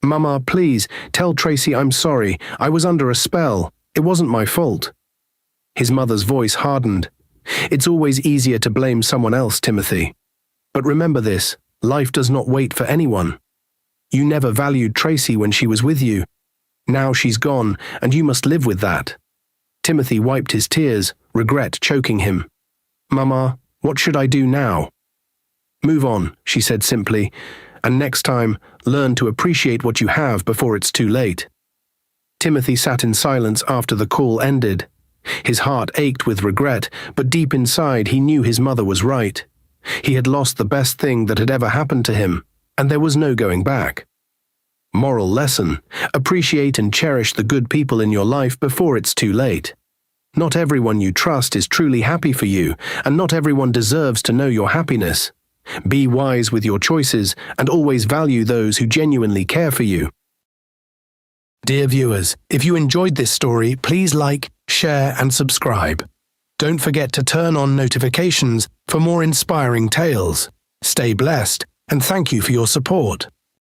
"Mama, please, tell Tracy I'm sorry. I was under a spell. It wasn't my fault." His mother's voice hardened. "It's always easier to blame someone else, Timothy. But remember this, life does not wait for anyone. You never valued Tracy when she was with you. Now she's gone, and you must live with that." Timothy wiped his tears, regret choking him. "Mama, what should I do now?" "Move on," she said simply, "and next time, learn to appreciate what you have before it's too late." Timothy sat in silence after the call ended. His heart ached with regret, but deep inside he knew his mother was right. He had lost the best thing that had ever happened to him, and there was no going back. Moral lesson: appreciate and cherish the good people in your life before it's too late. Not everyone you trust is truly happy for you, and not everyone deserves to know your happiness. Be wise with your choices and always value those who genuinely care for you. Dear viewers, if you enjoyed this story, please like, share, and subscribe. Don't forget to turn on notifications for more inspiring tales. Stay blessed, and thank you for your support.